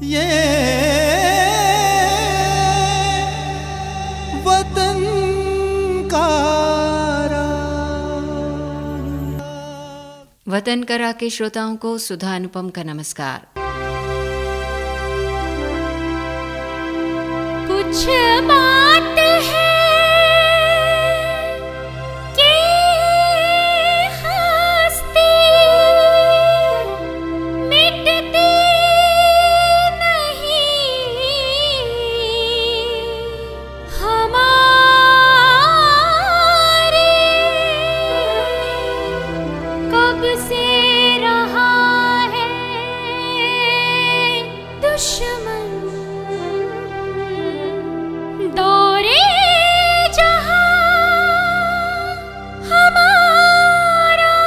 ये वतन करा के श्रोताओं को सुधा अनुपम का नमस्कार। कुछ बात है कि हस्ती मिटती नहीं, हमारे कब से रहा है दुश्मन दौरे जहां हमारा।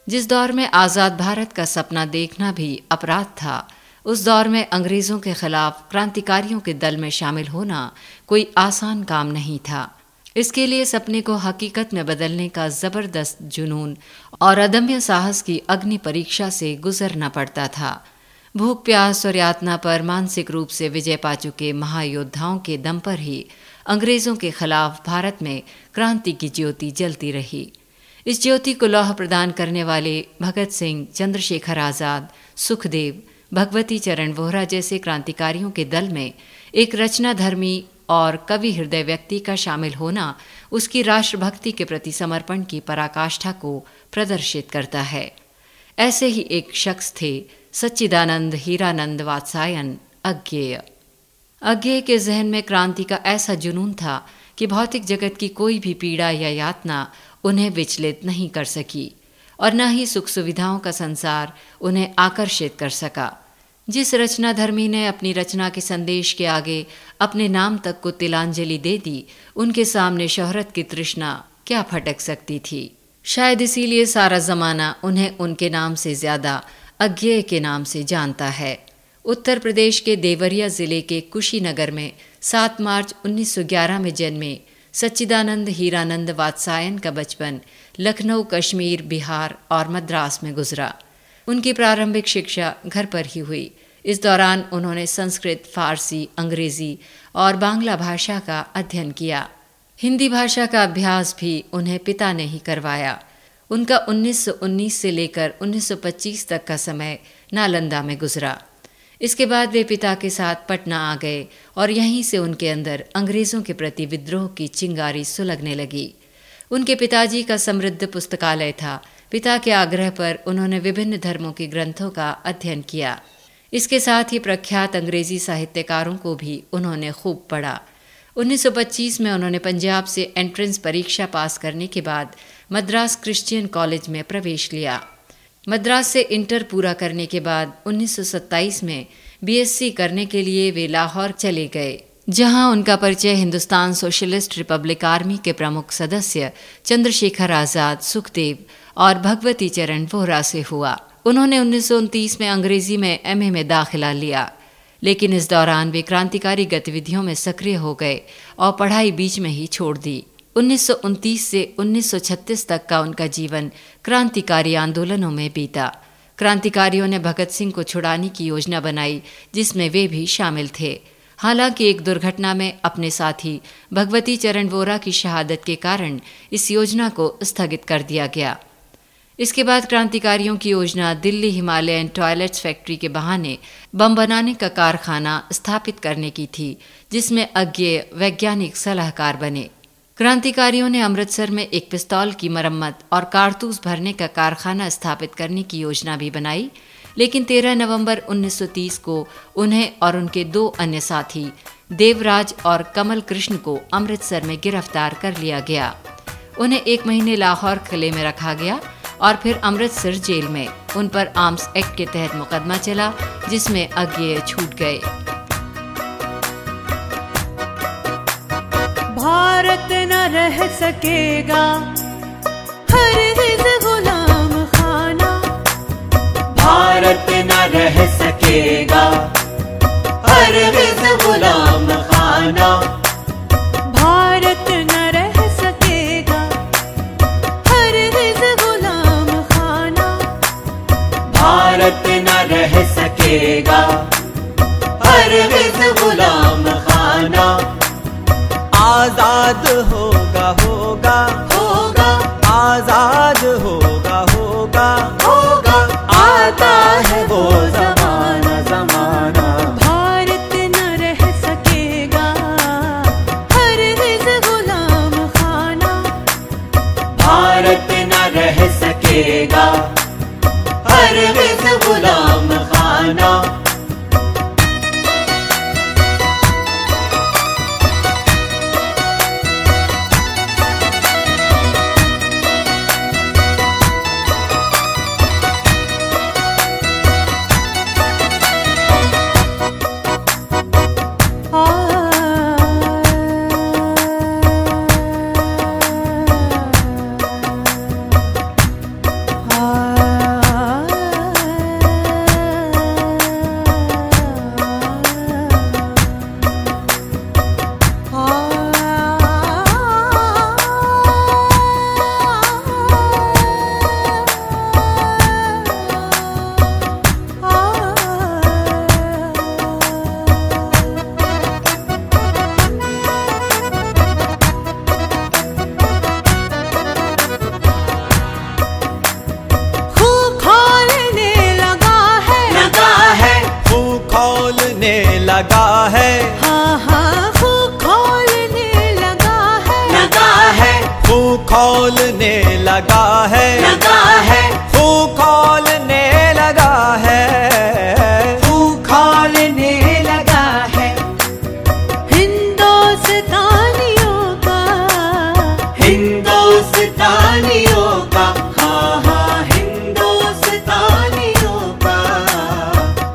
जिस दौर में आज़ाद भारत का सपना देखना भी अपराध था, उस दौर में अंग्रेजों के खिलाफ क्रांतिकारियों के दल में शामिल होना कोई आसान काम नहीं था। इसके लिए सपने को हकीकत में बदलने का जबरदस्त जुनून और अदम्य साहस की अग्नि परीक्षा से गुजरना पड़ता था। भूख प्यास और यातना पर मानसिक रूप से विजय पा चुके महायोद्धाओं के दम पर ही अंग्रेजों के खिलाफ भारत में क्रांति की ज्योति जलती रही। इस ज्योति को लौह प्रदान करने वाले भगत सिंह, चंद्रशेखर आजाद, सुखदेव, भगवती चरण वोहरा जैसे क्रांतिकारियों के दल में एक रचनाधर्मी और कवि हृदय व्यक्ति का शामिल होना उसकी राष्ट्रभक्ति के प्रति समर्पण की पराकाष्ठा को प्रदर्शित करता है। ऐसे ही एक शख्स थे सच्चिदानंद हीरानंद वात्सायन अज्ञेय। अज्ञेय के जहन में क्रांति का ऐसा जुनून था कि भौतिक जगत की कोई भी पीड़ा या यातना उन्हें विचलित नहीं कर सकी और न ही सुख सुविधाओं का संसार उन्हें आकर्षित कर सका। जिस रचनाधर्मी ने अपनी रचना के संदेश के आगे अपने नाम तक को तिलांजलि दे दी, उनके सामने शोहरत की तृष्णा क्या फटक सकती थी। शायद इसीलिए सारा जमाना उन्हें उनके नाम से ज्यादा अज्ञेय के नाम से जानता है। उत्तर प्रदेश के देवरिया जिले के कुशीनगर में 7 मार्च 1911 में जन्मे सच्चिदानंद हीरानंद वात्सायन का बचपन लखनऊ, कश्मीर, बिहार और मद्रास में गुजरा। उनकी प्रारंभिक शिक्षा घर पर ही हुई। इस दौरान उन्होंने संस्कृत, फारसी, अंग्रेजी और बांग्ला भाषा का अध्ययन किया। हिंदी भाषा का अभ्यास भी उन्हें पिता ने ही करवाया। उनका 1919 से लेकर 1925 तक का समय नालंदा में गुजरा। इसके बाद वे पिता के साथ पटना आ गए और यहीं से उनके अंदर अंग्रेजों के प्रति विद्रोह की चिंगारी सुलगने लगी। उनके पिताजी का समृद्ध पुस्तकालय था। पिता के आग्रह पर उन्होंने विभिन्न धर्मों के ग्रंथों का अध्ययन किया। इसके साथ ही प्रख्यात अंग्रेजी साहित्यकारों को भी उन्होंने खूब पढ़ा। 1925 में उन्होंने पंजाब से एंट्रेंस परीक्षा पास करने के बाद मद्रास क्रिश्चियन कॉलेज में प्रवेश लिया। मद्रास से इंटर पूरा करने के बाद 1927 में बीएससी करने के लिए वे लाहौर चले गए, जहां उनका परिचय हिंदुस्तान सोशलिस्ट रिपब्लिक आर्मी के प्रमुख सदस्य चंद्रशेखर आजाद, सुखदेव और भगवती चरण वोहरा से हुआ। उन्होंने 1929 में अंग्रेजी में एमए में दाखिला लिया, लेकिन इस दौरान वे क्रांतिकारी गतिविधियों में सक्रिय हो गए और पढ़ाई बीच में ही छोड़ दी। 1929 से 1936 तक का उनका जीवन क्रांतिकारी आंदोलनों में बीता। क्रांतिकारियों ने भगत सिंह को छुड़ाने की योजना बनाई, जिसमें वे भी शामिल थे। हालांकि एक दुर्घटना में अपने साथी भगवती चरण वोहरा की शहादत के कारण इस योजना को स्थगित कर दिया गया। इसके बाद क्रांतिकारियों की योजना दिल्ली हिमालयन टॉयलेट्स फैक्ट्री के बहाने बम बनाने का कारखाना स्थापित करने की थी, जिसमें अज्ञेय वैज्ञानिक सलाहकार बने। क्रांतिकारियों ने अमृतसर में एक पिस्तौल की मरम्मत और कारतूस भरने का कारखाना स्थापित करने की योजना भी बनाई, लेकिन 13 नवंबर 1930 को उन्हें और उनके 2 अन्य साथी देवराज और कमल कृष्ण को अमृतसर में गिरफ्तार कर लिया गया। उन्हें 1 महीने लाहौर किले में रखा गया और फिर अमृतसर जेल में उन पर आर्म्स एक्ट के तहत मुकदमा चला, जिसमें अज्ञेय छूट गए। भारत न रह सकेगा हरगिज़ गुलाम खाना, भारत न रह सकेगा हरगिज़ गुलाम खाना, भारत न रह सकेगा हरगिज़ गुलाम खाना, सकेगा हरगिज़ गुलाम खाना। आजाद होगा होगा होगा आजाद होगा होगा होगा आता है वो जमाना जमाना। भारत न रह सकेगा हरगिज़ गुलाम खाना। भारत न रह सकेगा हरगिज़ गुलाम खाना। लगा है हाँ हाँ खूब खोलने लगा है। लगा है खूब खोलने लगा है लगा है खूब खोलने लगा है खूब खोलने लगा है। हिंदुस्तानियों का हिंदुस्तानियों का हाँ हाँ हिंदुस्तानियों का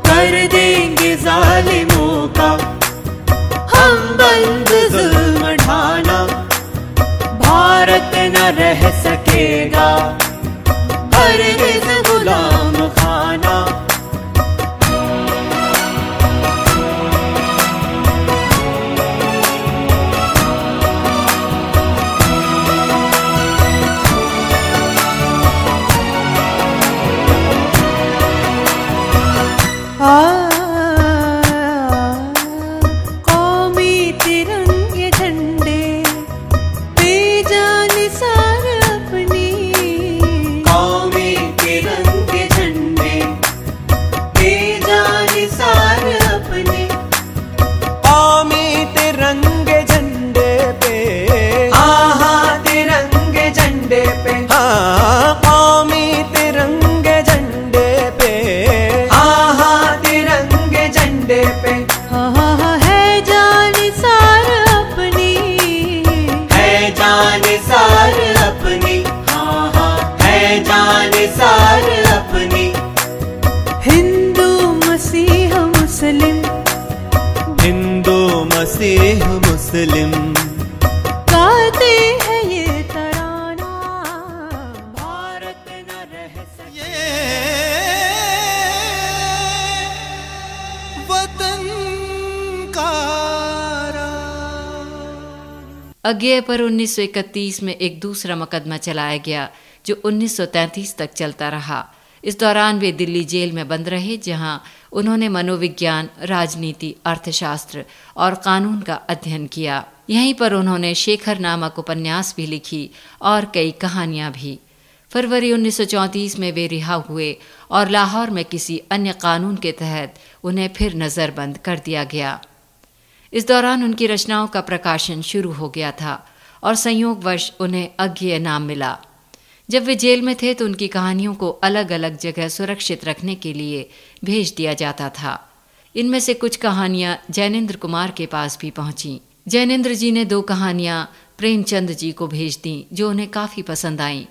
कर देंगे जालिमों का हम बंद जुल्म ढाना। भारत न रह सकेगा हरगिज़ गुलाम खाना। कौमी तिरंगे झंडे बेजान सार अपनी। कौमी तिरंगे झंडे बेजान सार अपने। कौमी तिरंगे झंडे पे आहा तिरंगे झंडे पे हाँ कौमी तिरंगे झंडे पे आहा तिरंगे झंडे पे हाँ है जान सार अपनी। है जान सार अपनी हाँ हाँ है जान सार अपनी। हिंदू मसीह मुस्लिम हिंदू मसीह मुस्लिम गाते हैं ये तराना। भारत न रह सके ये वतन का अज्ञेय पर 1931 में एक दूसरा मुकदमा चलाया गया जो 1933 तक चलता रहा। इस दौरान वे दिल्ली जेल में बंद रहे, जहां उन्होंने मनोविज्ञान, राजनीति, अर्थशास्त्र और कानून का अध्ययन किया। यहीं पर उन्होंने शेखर नामक उपन्यास भी लिखी और कई कहानियां भी। फरवरी 1934 में वे रिहा हुए और लाहौर में किसी अन्य कानून के तहत उन्हें फिर नज़रबंद कर दिया गया। इस दौरान उनकी रचनाओं का प्रकाशन शुरू हो गया था और संयोगवश उन्हें अज्ञेय नाम मिला। जब वे जेल में थे तो उनकी कहानियों को अलग अलग जगह सुरक्षित रखने के लिए भेज दिया जाता था। इनमें से कुछ कहानियां जैनेन्द्र कुमार के पास भी पहुंची। जैनेन्द्र जी ने 2 कहानियां प्रेमचंद जी को भेज दी जो उन्हें काफ़ी पसंद आईं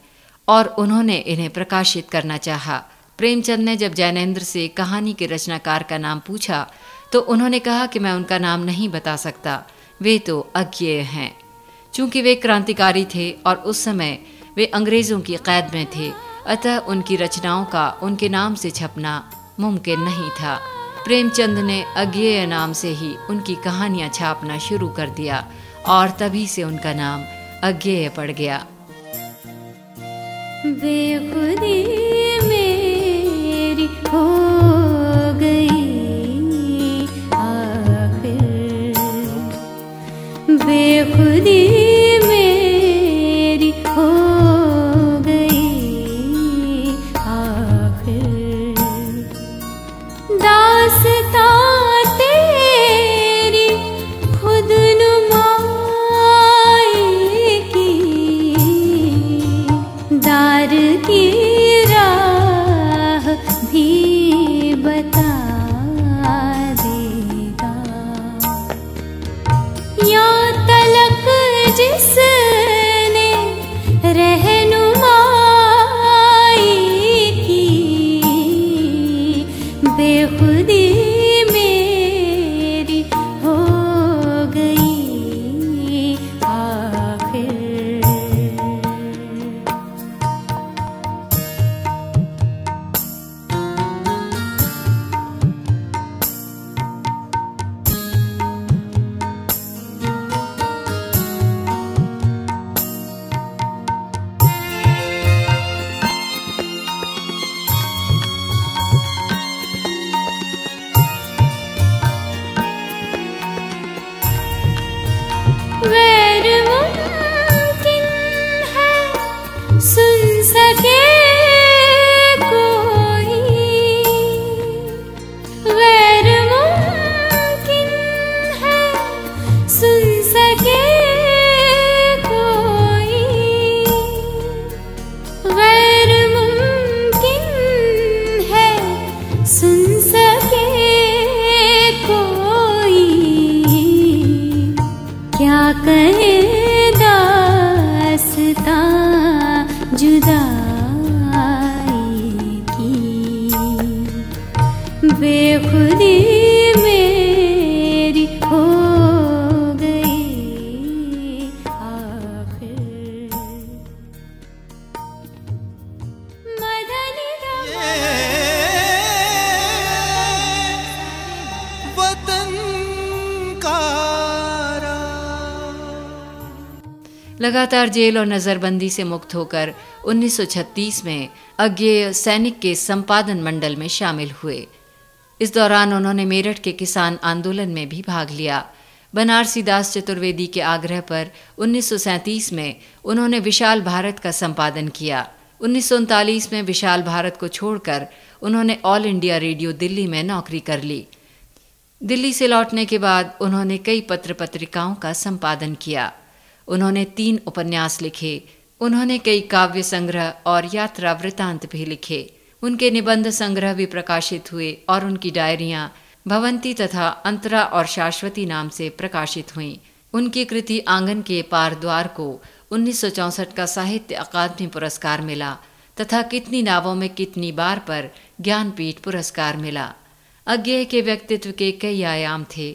और उन्होंने इन्हें प्रकाशित करना चाहा। प्रेमचंद ने जब जैनेन्द्र से कहानी के रचनाकार का नाम पूछा तो उन्होंने कहा कि मैं उनका नाम नहीं बता सकता, वे तो अज्ञेय हैं। चूंकि वे क्रांतिकारी थे और उस समय वे अंग्रेज़ों की कैद में थे, अतः उनकी रचनाओं का उनके नाम से छपना मुमकिन नहीं था। प्रेमचंद ने अज्ञेय नाम से ही उनकी कहानियां छापना शुरू कर दिया और तभी से उनका नाम अज्ञेय पड़ गया। बेखुदी मेरी हो गई। बेखुदी मेरी हो गई आखिर। मदनी वतन का लगातार जेल और नजरबंदी से मुक्त होकर 1936 में अज्ञेय सैनिक के संपादन मंडल में शामिल हुए। इस दौरान उन्होंने मेरठ के किसान आंदोलन में भी भाग लिया। बनारसी दास चतुर्वेदी के आग्रह पर 1937 में उन्होंने विशाल भारत का संपादन किया। 1939 में विशाल भारत को छोड़कर उन्होंने ऑल इंडिया रेडियो दिल्ली में नौकरी कर ली। दिल्ली से लौटने के बाद उन्होंने कई पत्र पत्रिकाओं का संपादन किया। उन्होंने 3 उपन्यास लिखे। उन्होंने कई काव्य संग्रह और यात्रा वृतांत भी लिखे। उनके निबंध संग्रह भी प्रकाशित हुए और उनकी डायरियां भवंती तथा अंतरा और शाश्वती नाम से प्रकाशित हुईं। उनकी कृति आंगन के पार द्वार को 1964 का साहित्य अकादमी पुरस्कार मिला तथा कितनी नावों में कितनी बार पर ज्ञानपीठ पुरस्कार मिला। अज्ञेय के व्यक्तित्व के कई आयाम थे।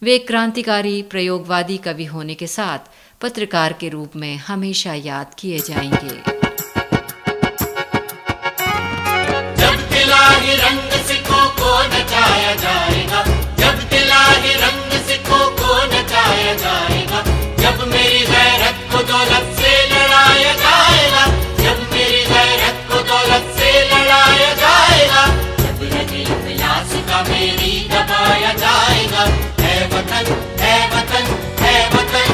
वे क्रांतिकारी प्रयोगवादी कवि होने के साथ पत्रकार के रूप में हमेशा याद किए जाएंगे। जब तिलाही रंग सिखों को नचाया जाएगा, जब तिलाही रंग सिखों को नचाया जाएगा, जब मेरी गैरत को दौलत से लड़ाया जाएगा, जब मेरी गैरत को दौलत से लड़ाया जाएगा, जब रंग इखलास का मेरी दबाया जाएगा। है वतन, है वतन, है वतन,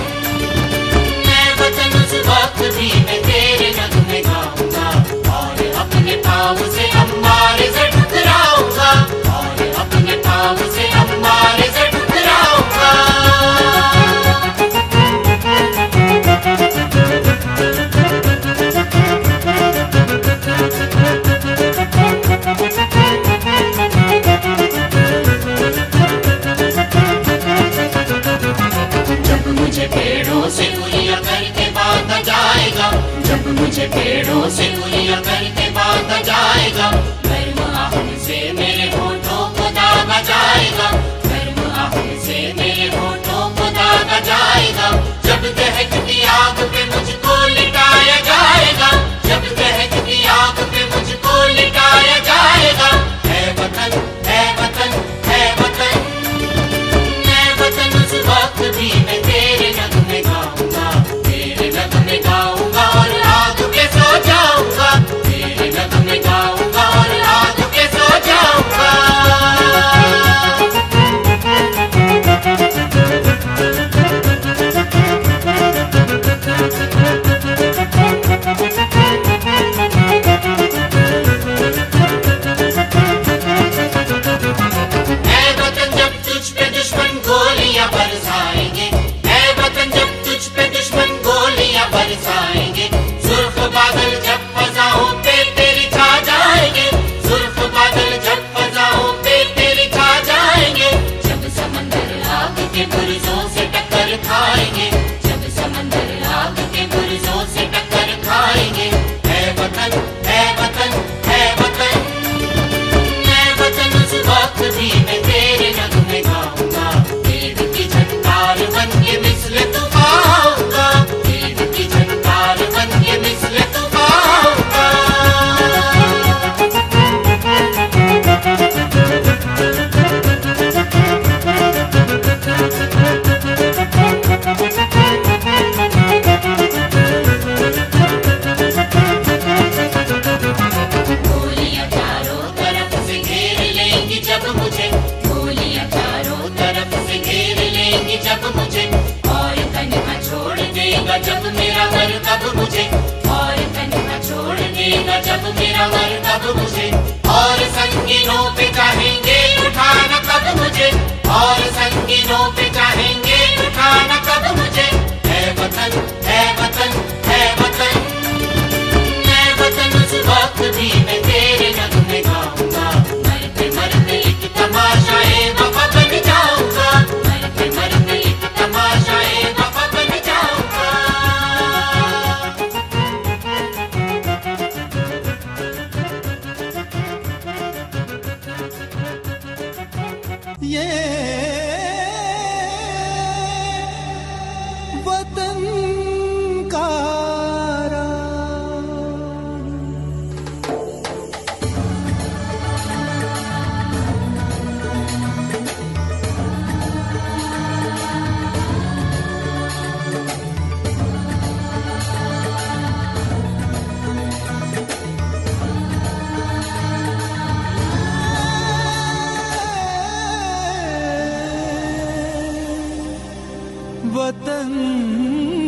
उस वक्त भी मैं तेरे नगमे गाऊंगा और अपने पाँव से अम्बारे से ठुकराऊंगा, और अपने पाँव से अम्बारे से ठुकराऊंगा। जब मुझे पेड़ों से उलिया करके बांधा जाएगा, जब मुझे पेड़ों से उलिया करके बांधा जाएगा, गर्म आहट से मेरे होठों को दागा जाएगा, गर्म आहट से मेरे होठों को दागा जाएगा, जब दहकती आग पे मुझको लिटाया जाएगा, जब दहकती आग पे मुझको लिटाया जाएगा। है वतन, है वतन, है वतन, है वतन, उस वक्त भी मैं तेरे नगमे गाऊंगा, तेरे नगमे गाऊंगा और आग पे सो जाऊंगा, तेरे नगमे गाऊंगा और आग पे सो जाऊंगा। है वतन, जब तुझ पे दुश्मन गोलियां बरसाएंगे, है वतन, जब तुझ पे दुश्मन गोलियां बरसाएंगे, सुर्ख बादल जब फजाओं पे तेरी छा जाएंगे, सुर्ख बादल जब फजाओं पे तेरी छा जाएंगे, जब समंदर आग के बुर्जों से टक्कर खाएंगे, जब समंदर आग के बुर्जों से टक्कर खाएंगे। है वतन, है वतन, है वतन, है वतन, उस वक्त भी मैं तेरे नगमे गाऊंगा, तेरे की झंकार बन के मिसले तूफान आऊंगा, तेरे की झंकार बन के मिसले तूफान आऊंगा। गोलियां चारों तरफ से घेर लेंगी जब मुझे, गोलियां चारों तरफ से घेर लेंगी जब मुझे, और तन्हा छोड़ देगा जब मेरा मरकब मुझे, और तन्हा छोड़ देगा जब मेरा मरकब मुझे, और संगीनों पे चाहेंगे उठाना कब मुझे, और संगीनों पे चाहेंगे उठाना कब मुझे। है वतन, है वतन, है वतन, है वतन, उस वक्त भी मैं तेरे नगमे गाऊंगा, मरते मरते एक तमाशाए वफा बन जाऊंगा, मरते मरते एक तमाशाए वफा बन जाऊंगा। ये वतन का वतन